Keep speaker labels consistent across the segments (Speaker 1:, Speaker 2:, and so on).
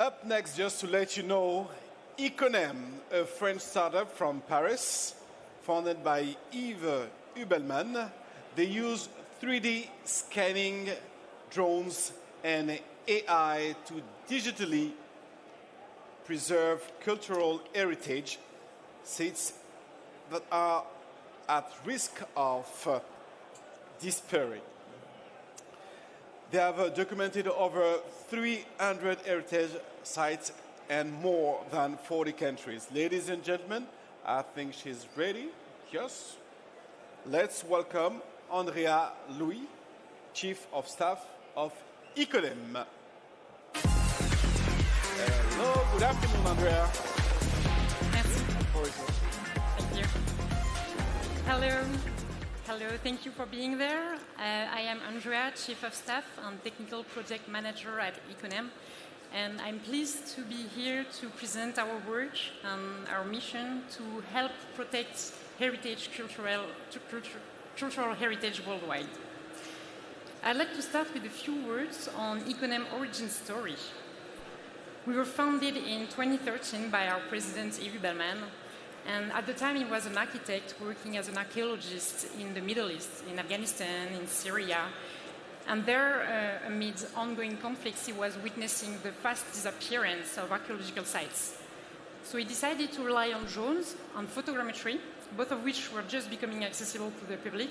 Speaker 1: Up next, just to let you know, Iconem, a French startup from Paris, founded by Yves Hubelmann. They use 3D scanning, drones, and AI to digitally preserve cultural heritage sites that are at risk of disappearing. They have documented over 300 heritage sites and more than 40 countries. Ladies and gentlemen, I think she's ready. Yes. Let's welcome Andrea Louis, Chief of Staff of Iconem. Hello, good afternoon, Andrea.
Speaker 2: Merci. Thank you. Hello. Hello, thank you for being there. I am Andrea, Chief of Staff and Technical Project Manager at Iconem, and I'm pleased to be here to present our work and our mission to help protect cultural heritage worldwide. I'd like to start with a few words on Iconem origin story. We were founded in 2013 by our president, Yves Hubelmann, and at the time he was an architect working as an archaeologist in the Middle East, in Afghanistan, in Syria. And there, amid ongoing conflicts, he was witnessing the fast disappearance of archaeological sites. So he decided to rely on drones, on photogrammetry, both of which were just becoming accessible to the public.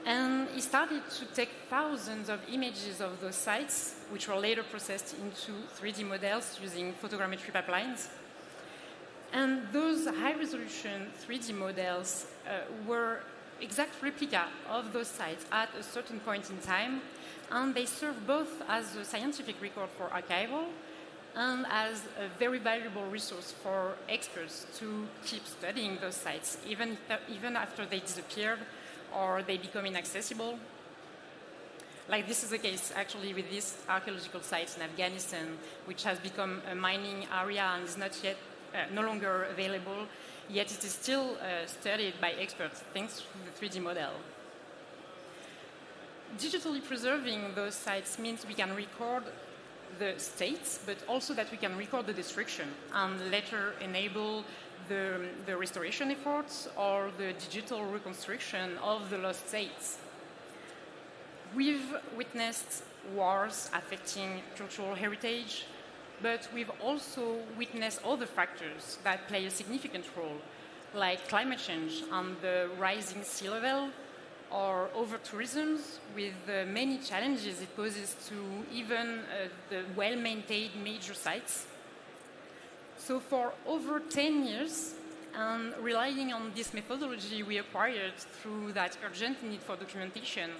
Speaker 2: And he started to take thousands of images of those sites, which were later processed into 3D models using photogrammetry pipelines. And those high-resolution 3D models were exact replica of those sites at a certain point in time, and they serve both as a scientific record for archival and as a very valuable resource for experts to keep studying those sites, even after they disappeared or they become inaccessible. Like this is the case actually with this archaeological site in Afghanistan, which has become a mining area and is not yet no longer available, yet it is still studied by experts thanks to the 3D model. Digitally preserving those sites means we can record the states, but also that we can record the destruction and later enable the restoration efforts or the digital reconstruction of the lost states. We've witnessed wars affecting cultural heritage, but we've also witnessed other factors that play a significant role, like climate change and the rising sea level, or over-tourism, with the many challenges it poses to even the well-maintained major sites. So for over 10 years, and relying on this methodology we acquired through that urgent need for documentation,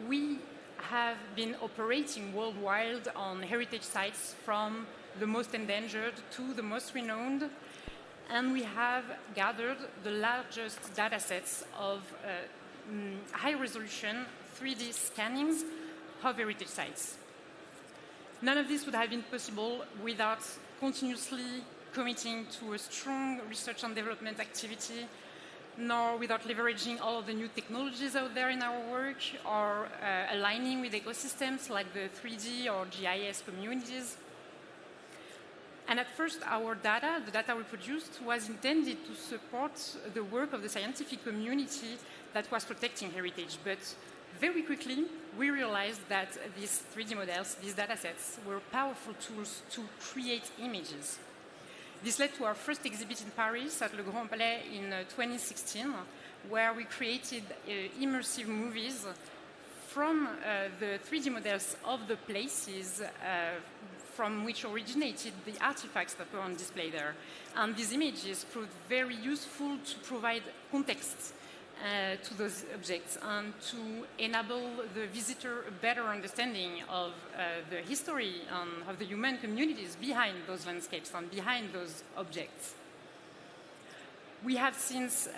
Speaker 2: we have been operating worldwide on heritage sites from the most endangered to the most renowned, and we have gathered the largest data sets of high-resolution 3D scannings of heritage sites. None of this would have been possible without continuously committing to a strong research and development activity, nor without leveraging all of the new technologies out there in our work, or aligning with ecosystems like the 3D or GIS communities. And at first, our data, the data we produced, was intended to support the work of the scientific community that was protecting heritage. But very quickly, we realized that these 3D models, these data sets, were powerful tools to create images. This led to our first exhibit in Paris at Le Grand Palais in 2016, where we created immersive movies from the 3D models of the places from which originated the artifacts that were on display there. And these images proved very useful to provide context to those objects and to enable the visitor a better understanding of the history and of the human communities behind those landscapes and behind those objects. We have since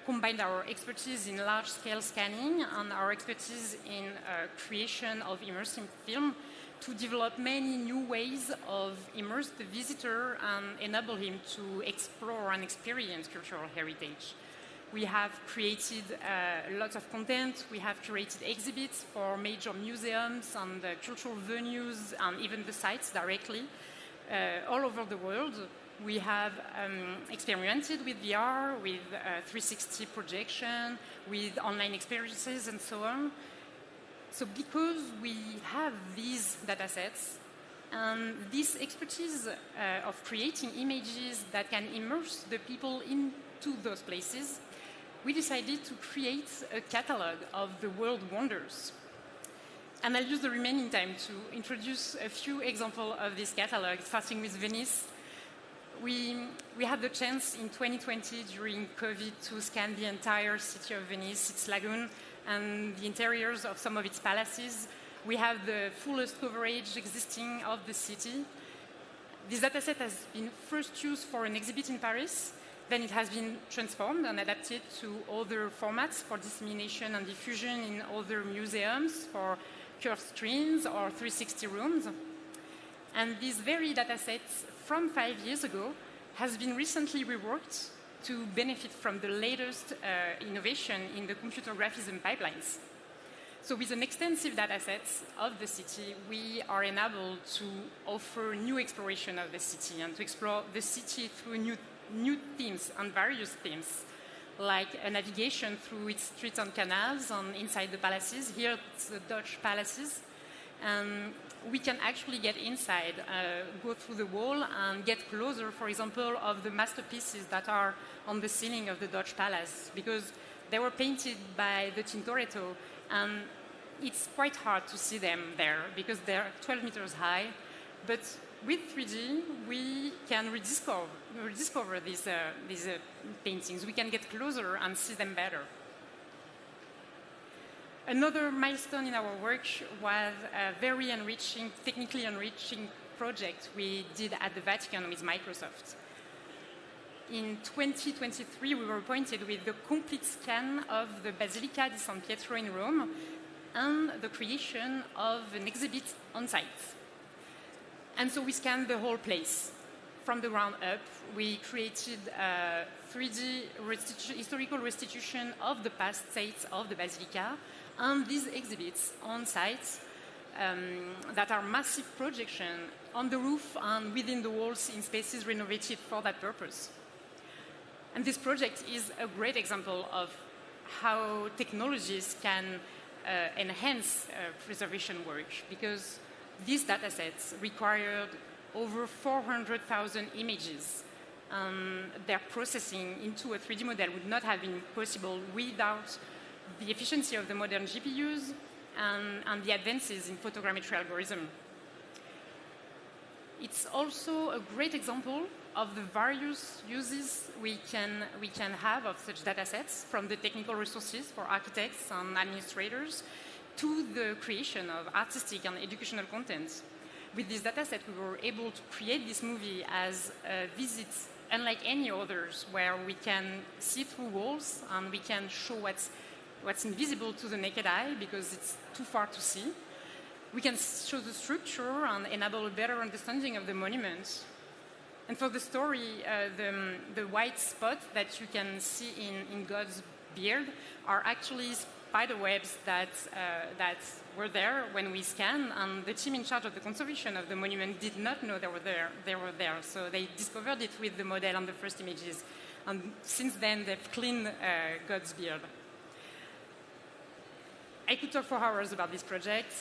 Speaker 2: combined our expertise in large-scale scanning and our expertise in creation of immersive film to develop many new ways of immerse the visitor and enable him to explore and experience cultural heritage. We have created lots of content. We have curated exhibits for major museums and cultural venues and even the sites directly. all over the world. We have experimented with VR, with 360 projection, with online experiences, and so on. So because we have these data sets, and this expertise of creating images that can immerse the people into those places, we decided to create a catalog of the world wonders. And I'll use the remaining time to introduce a few examples of this catalog, starting with Venice. We had the chance in 2020 during COVID to scan the entire city of Venice, its lagoon, and the interiors of some of its palaces. We have the fullest coverage existing of the city. This dataset has been first used for an exhibit in Paris, then it has been transformed and adapted to other formats for dissemination and diffusion in other museums, for curved screens or 360 rooms. And this very dataset from 5 years ago has been recently reworked to benefit from the latest innovation in the computer graphism pipelines. So with an extensive dataset of the city, we are enabled to offer new exploration of the city and to explore the city through new themes and various themes, like a navigation through its streets and canals and inside the palaces. Here it's the Dutch palaces. And we can actually get inside, go through the wall and get closer, for example, of the masterpieces that are on the ceiling of the Dutch palace, because they were painted by the Tintoretto, and it's quite hard to see them there because they're 12 meters high. But with 3D, we can rediscover these paintings. We can get closer and see them better. Another milestone in our work was a very enriching, technically enriching project we did at the Vatican with Microsoft. In 2023, we were appointed with the complete scan of the Basilica di San Pietro in Rome and the creation of an exhibit on site. And so we scanned the whole place from the ground up. We created a 3D historical restitution of the past state of the Basilica, and these exhibits on site that are massive projection on the roof and within the walls in spaces renovated for that purpose. And this project is a great example of how technologies can enhance preservation work, because these datasets required over 400,000 images. Their processing into a 3D model would not have been possible without the efficiency of the modern GPUs and the advances in photogrammetry algorithm. It's also a great example of the various uses we can have of such datasets, from the technical resources for architects and administrators to the creation of artistic and educational content. With this dataset, we were able to create this movie as a visit unlike any others, where we can see through walls and we can show what's invisible to the naked eye because it's too far to see. We can show the structure and enable a better understanding of the monument. And for the story, the white spot that you can see in God's beard are actually spider webs that were there when we scanned, and the team in charge of the conservation of the monument did not know they were there. So they discovered it with the model and the first images. And since then, they've cleaned God's beard. I could talk for hours about this project.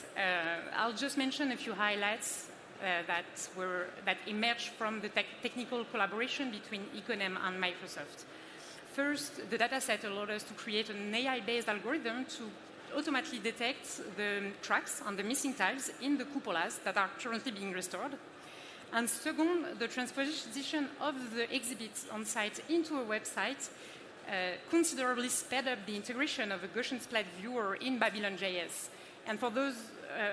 Speaker 2: I'll just mention a few highlights that emerged from the technical collaboration between Iconem and Microsoft. First, the dataset allowed us to create an AI-based algorithm to automatically detect the cracks and the missing tiles in the cupolas that are currently being restored. And second, the transposition of the exhibits on site into a website considerably sped up the integration of a Gaussian-splat viewer in Babylon.js. And for those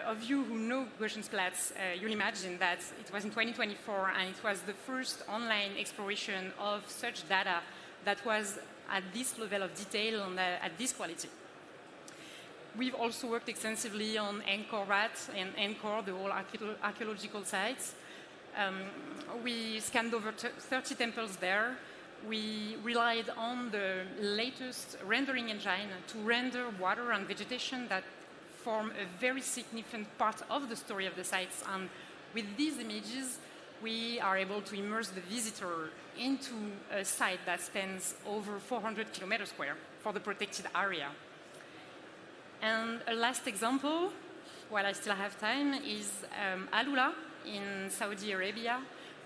Speaker 2: of you who know Gaussian-splats, you'll imagine that it was in 2024, and it was the first online exploration of such data that was at this level of detail and at this quality. We've also worked extensively on Angkor Wat and Angkor, the whole archaeological sites. We scanned over 30 temples there. We relied on the latest rendering engine to render water and vegetation that form a very significant part of the story of the sites. And with these images, we are able to immerse the visitor into a site that spans over 400 kilometers square for the protected area. And a last example, while I still have time, is Alula in Saudi Arabia,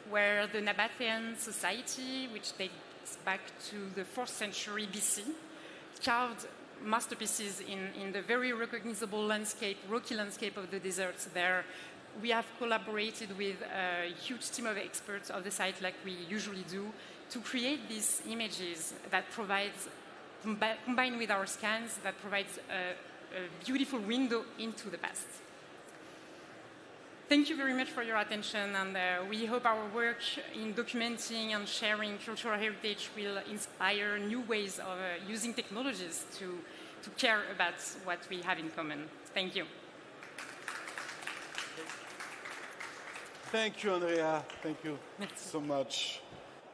Speaker 2: where the Nabatean society, which dates back to the 4th century BC, carved masterpieces in the very recognizable landscape, rocky landscape of the deserts there. We have collaborated with a huge team of experts of the site, like we usually do, to create these images that provides, combined with our scans, that provides a beautiful window into the past. Thank you very much for your attention, and we hope our work in documenting and sharing cultural heritage will inspire new ways of using technologies to care about what we have in common. Thank you.
Speaker 1: Thank you, Andrea. Thank you so much.